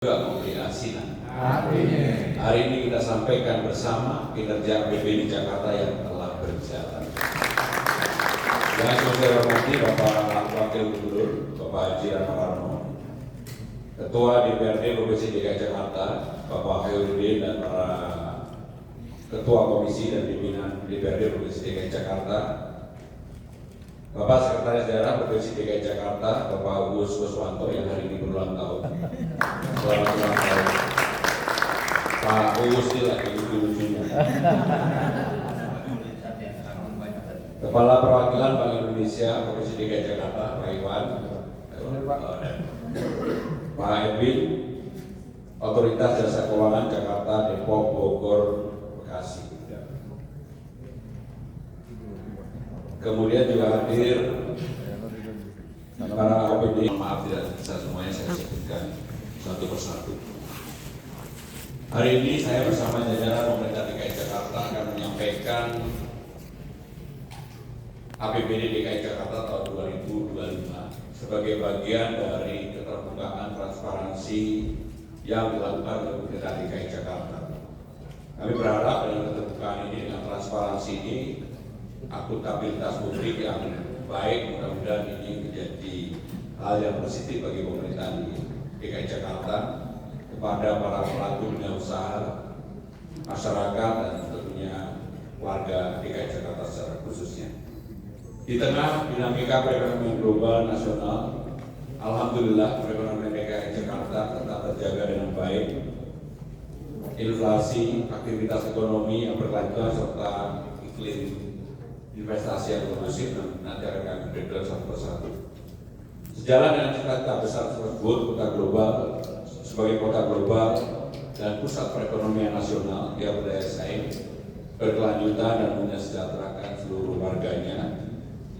Juga memberi asinan. Amin. Hari ini kita sampaikan bersama kinerja APBD Jakarta yang telah berjalan. Yang saya hormati Bapak Wakil Gubernur, Bapak Haji Rano, Ketua DPRD Provinsi DKI Jakarta, Bapak Khairuddin, dan para Ketua Komisi dan Pimpinan DPRD Provinsi DKI Jakarta, Bapak Sekretaris Daerah Provinsi DKI Jakarta, Bapak Uus Kuswanto yang hari ini berulang tahun. Selamat ulang tahun. Pak Uus ini lagi lucu-lucunya. Kepala Perwakilan Bank Indonesia Provinsi DKI Jakarta, Pak Iwan, Pak Edwin, Otoritas Jasa Keuangan Jakarta, Depok, Bogor, Bekasi. Kemudian juga hadir para OPD. Maaf tidak bisa semuanya saya sebutkan satu persatu. Hari ini saya bersama jajaran pemerintah DKI Jakarta akan menyampaikan APBD DKI Jakarta tahun 2025 sebagai bagian dari keterbukaan transparansi yang dilakukan oleh pemerintah DKI Jakarta. Kami berharap dengan keterbukaan ini, dengan transparansi ini, akuntabilitas publik yang baik, mudah-mudahan ini menjadi hal yang positif bagi pemerintah di DKI Jakarta kepada para pelaku dunia usaha, masyarakat, dan tentunya warga DKI Jakarta secara khususnya. Di tengah dinamika perekonomian global nasional, alhamdulillah perekonomian DKI Jakarta tetap terjaga dengan baik. Inflasi, aktivitas ekonomi yang berkelanjutan serta iklim investasi yang kondusif nanti akan kami breakdown satu persatu. Sejalan dengan cita-cita besar tersebut, kota global sebagai kota global dan pusat perekonomian nasional yang berdaya saing, berkelanjutan dan mensejahterakan seluruh warganya,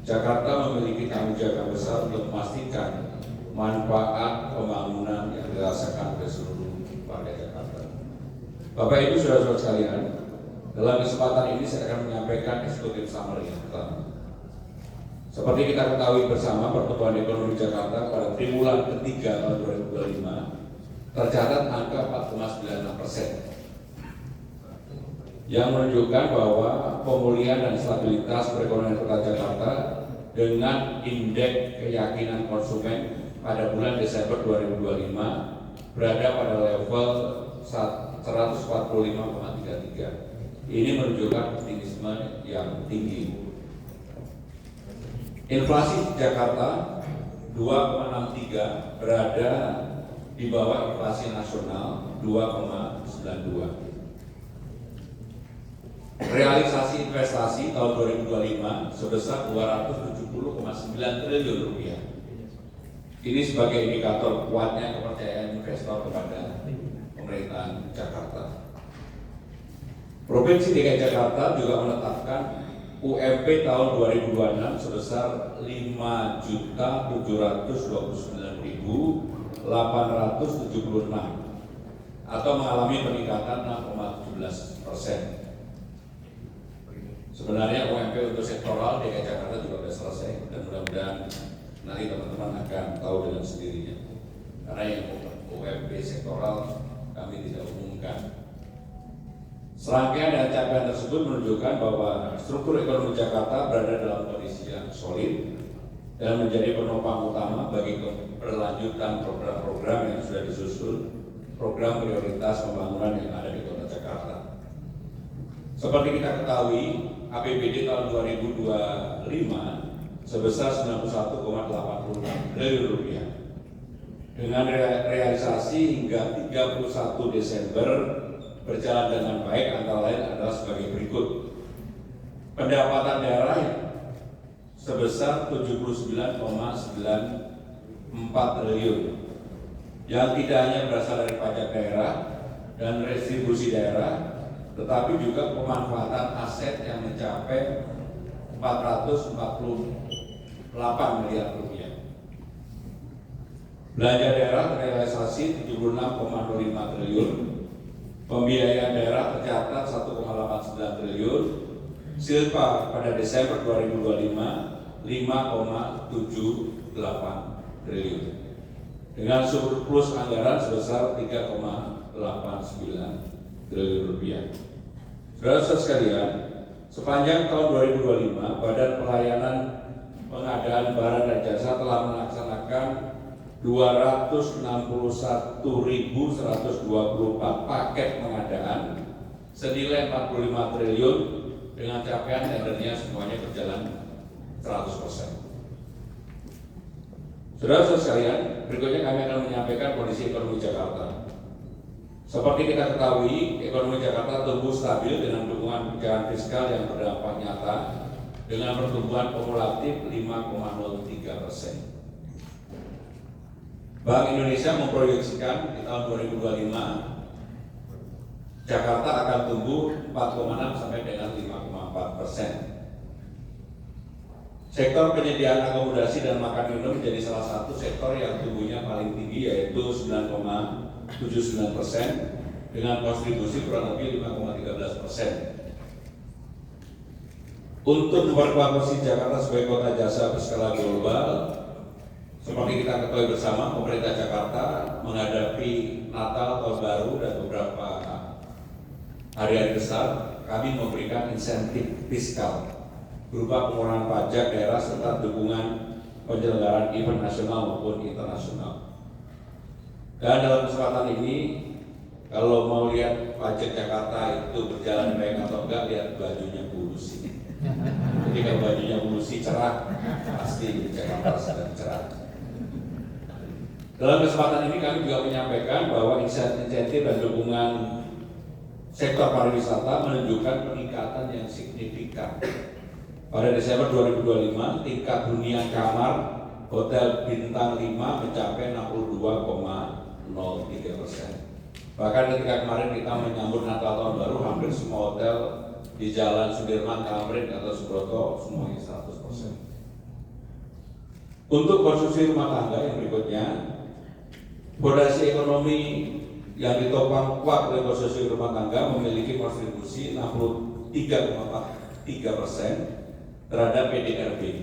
Jakarta memiliki tanggung jawab besar untuk memastikan manfaat pembangunan yang dirasakan oleh seluruh warga Jakarta. Bapak Ibu saudara-saudara sekalian, dalam kesempatan ini saya akan menyampaikan eksekutif summary yang pertama. Seperti kita ketahui bersama, pertumbuhan ekonomi Jakarta pada triwulan ketiga tahun 2025 tercatat angka 4,96%, yang menunjukkan bahwa pemulihan dan stabilitas perekonomian kota Jakarta dengan indeks keyakinan konsumen pada bulan Desember 2025 berada pada level 145,33. Ini menunjukkan optimisme yang tinggi. Inflasi Jakarta 2,63 berada di bawah inflasi nasional 2,92. Realisasi investasi tahun 2025 sebesar 270,9 triliun rupiah. Ini sebagai indikator kuatnya kepercayaan investor kepada pemerintahan Jakarta. Provinsi DKI Jakarta juga menetapkan UMP tahun 2026 sebesar 5.729.876 atau mengalami peningkatan 6,17%. Sebenarnya UMP untuk sektoral DKI Jakarta juga sudah selesai dan mudah-mudahan nanti teman-teman akan tahu dengan sendirinya. Karena yang UMP sektoral kami tidak umumkan. Serangkaian dan capaian tersebut menunjukkan bahwa struktur ekonomi Jakarta berada dalam kondisi yang solid dan menjadi penopang utama bagi keberlanjutan program-program yang sudah disusun, program prioritas pembangunan yang ada di kota Jakarta. Seperti kita ketahui, APBD tahun 2025 sebesar 91,86 triliun rupiah dengan realisasi hingga 31 Desember berjalan dengan baik, antara lain adalah sebagai berikut. Pendapatan daerah sebesar 79,94 triliun yang tidak hanya berasal dari pajak daerah dan restribusi daerah, tetapi juga pemanfaatan aset yang mencapai 448 miliar rupiah. Belanja daerah terrealisasi 76,05 triliun. Pembiayaan daerah tercatat 1,89 triliun, silpa pada Desember 2025 5,78 triliun. dengan surplus anggaran sebesar 3,89 triliun rupiah. Saudara-saudara sekalian, sepanjang tahun 2025, Badan Pelayanan Pengadaan Barang dan Jasa telah melaksanakan 261.124 paket pengadaan senilai 45 triliun dengan capaian tendernya semuanya berjalan 100%. Saudara-saudara sekalian, berikutnya kami akan menyampaikan kondisi ekonomi Jakarta. Seperti kita ketahui, ekonomi Jakarta tumbuh stabil dengan dukungan kebijakan fiskal yang berdampak nyata dengan pertumbuhan kumulatif 5,03%. Bank Indonesia memproyeksikan di tahun 2025 Jakarta akan tumbuh 4,6 sampai dengan 5,4%. Sektor penyediaan akomodasi dan makan minum menjadi salah satu sektor yang tumbuhnya paling tinggi, yaitu 9,79% dengan kontribusi kurang lebih 5,13%. Untuk memperkuat posisi Jakarta sebagai kota jasa berskala global, seperti kita ketahui bersama, pemerintah Jakarta menghadapi Natal, Tahun Baru, dan beberapa hari-hari besar. Kami memberikan insentif fiskal berupa pengurangan pajak daerah serta dukungan penyelenggaraan event nasional maupun internasional. Dan dalam kesempatan ini, kalau mau lihat pajak Jakarta itu berjalan baik atau enggak, lihat bajunya Pulusi. Ketika bajunya Pulusi cerah, pasti Jakarta sedang cerah. Dalam kesempatan ini kami juga menyampaikan bahwa insentif dan dukungan sektor pariwisata menunjukkan peningkatan yang signifikan. Pada Desember 2025, tingkat hunian kamar hotel bintang 5 mencapai 62,03%. Bahkan ketika kemarin kita menyambut Natal Tahun Baru, hampir semua hotel di Jalan Sudirman, Tamrin, atau Subroto semuanya 100%. Untuk konsumsi rumah tangga yang berikutnya, fondasi ekonomi yang ditopang kuat oleh konsumsi rumah tangga memiliki kontribusi 63,43% terhadap PDRB.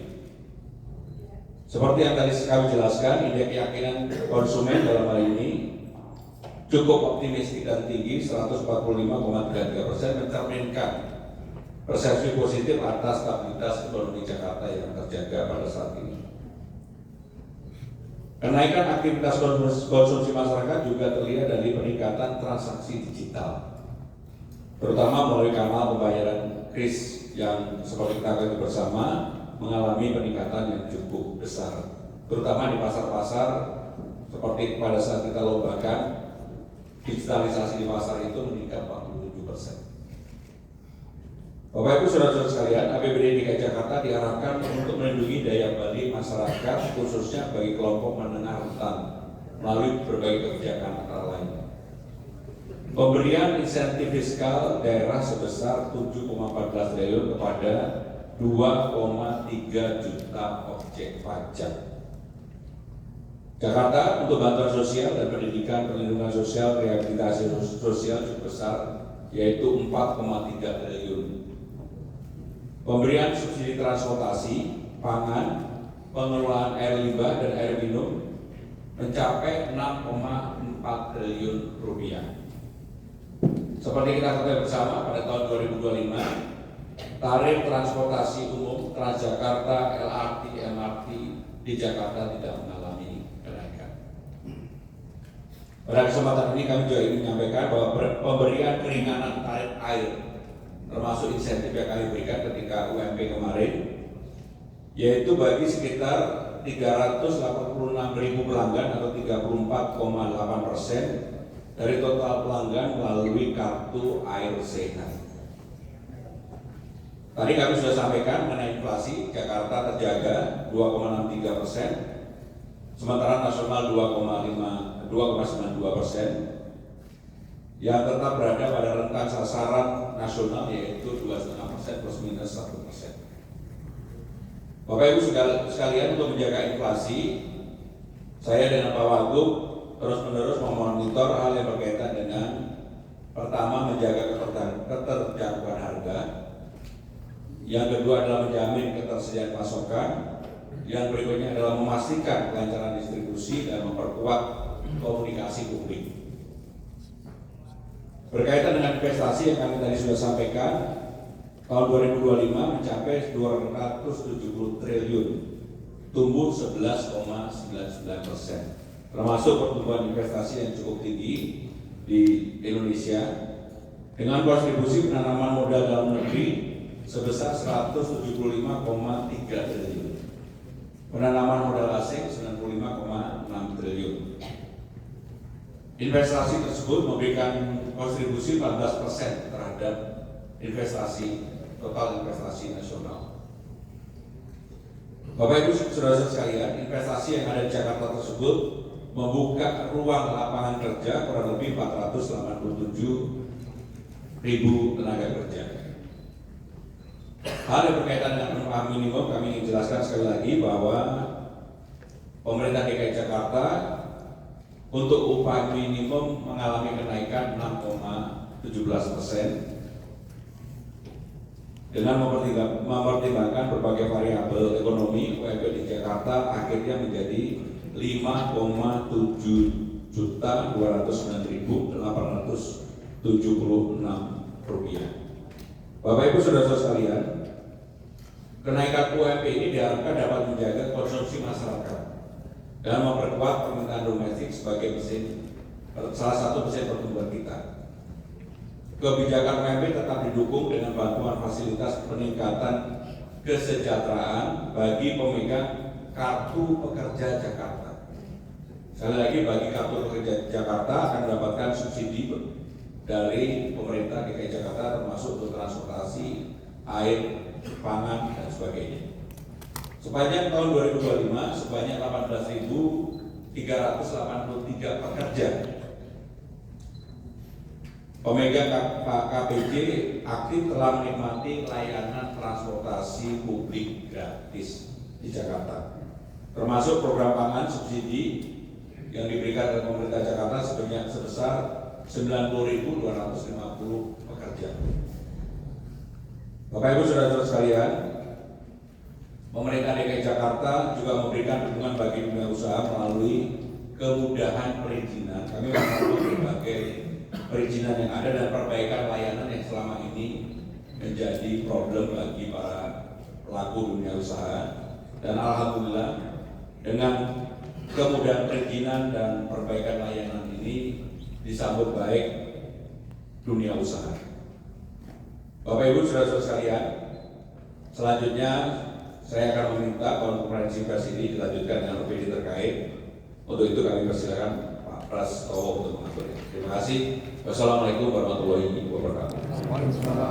Seperti yang tadi kami jelaskan, indeks keyakinan konsumen dalam hal ini cukup optimistik dan tinggi, 145,33%, mencerminkan persepsi positif atas stabilitas ekonomi Jakarta yang terjaga pada saat ini. Kenaikan aktivitas konsumsi masyarakat juga terlihat dari peningkatan transaksi digital, terutama melalui kanal pembayaran KRIS yang seperti kita ketahui bersama mengalami peningkatan yang cukup besar, terutama di pasar-pasar seperti pada saat kita lombakan digitalisasi di pasar itu meningkat 47%. Bapak Ibu saudara-saudara sekalian, APBD DKI Jakarta diarahkan untuk melindungi daya beli masyarakat khususnya bagi kelompok menengah rentan melalui berbagai kebijakan antara lain. Pemberian insentif fiskal daerah sebesar 7,14 triliun kepada 2,3 juta objek pajak. Jakarta untuk bantuan sosial dan pendidikan, perlindungan sosial, rehabilitasi sosial cukup besar, yaitu 4,3 triliun. Pemberian subsidi transportasi, pangan, pengelolaan air limbah dan air minum mencapai 6,4 triliun rupiah. Seperti kita ketahui bersama, pada tahun 2025, tarif transportasi umum Transjakarta, LRT, MRT di Jakarta tidak mengalami kenaikan. Pada kesempatan ini kami juga ingin menyampaikan bahwa pemberian keringanan tarif air, termasuk insentif yang kami berikan ketika UMP kemarin, yaitu bagi sekitar 386.000 pelanggan atau 34,8% dari total pelanggan melalui kartu air sehat. Tadi kami sudah sampaikan mengenai inflasi, Jakarta terjaga 2,63%, sementara nasional 2,92%, yang tetap berada pada rentang sasaran nasional yaitu 2,5% plus minus 1%. Bapak Ibu sekalian, untuk menjaga inflasi, saya dengan Pak Wagub terus-menerus memonitor hal yang berkaitan dengan pertama menjaga keterjangkauan harga, yang kedua adalah menjamin ketersediaan pasokan, Yang berikutnya adalah memastikan kelancaran distribusi dan memperkuat komunikasi publik. Berkaitan dengan investasi yang kami tadi sudah sampaikan, tahun 2025 mencapai 270 triliun, tumbuh 11,99%, termasuk pertumbuhan investasi yang cukup tinggi di Indonesia dengan kontribusi penanaman modal dalam negeri sebesar 175,3 triliun. Penanaman modal asing 95,6 triliun. Investasi tersebut memberikan kontribusi 14% terhadap total investasi nasional. Bapak Ibu Saudara sekalian, investasi yang ada di Jakarta tersebut membuka ruang lapangan kerja kurang lebih 487.000 tenaga kerja. Hal yang berkaitan dengan upah minimum kami ingin jelaskan sekali lagi bahwa pemerintah DKI Jakarta untuk upah minimum mengalami kenaikan 6,17% dengan mempertimbangkan berbagai variabel ekonomi. UMP di Jakarta akhirnya menjadi 5,209.876 rupiah. Bapak Ibu Saudara sekalian, kenaikan UMP ini diharapkan dapat menjaga konsumsi masyarakat dan memperkuat permintaan domestik sebagai salah satu mesin pertumbuhan kita. Kebijakan UMP tetap didukung dengan bantuan fasilitas peningkatan kesejahteraan bagi pemegang Kartu Pekerja Jakarta. Sekali lagi, bagi Kartu Pekerja Jakarta akan mendapatkan subsidi dari pemerintah DKI Jakarta, termasuk untuk transportasi, air, pangan, dan sebagainya. Sepanjang tahun 2025, sebanyak 18.383 pekerja pemegang KPJ aktif telah menikmati layanan transportasi publik gratis di Jakarta, termasuk program pangan subsidi yang diberikan oleh pemerintah Jakarta sebesar 90.250 pekerja. Bapak Ibu Saudara-saudara sekalian, pemerintah DKI Jakarta juga memberikan dukungan bagi dunia usaha melalui kemudahan perizinan. Kami melakukan berbagai perizinan yang ada dan perbaikan layanan yang selama ini menjadi problem bagi para pelaku dunia usaha. Dan alhamdulillah dengan kemudahan perizinan dan perbaikan layanan ini disambut baik dunia usaha. Bapak Ibu Saudara-saudara sekalian, selanjutnya saya akan meminta konferensi pers ini dilanjutkan dengan opini terkait. Untuk itu kami persilakan Pak Prastowo untuk mengaturnya. Terima kasih. Wassalamualaikum warahmatullahi wabarakatuh.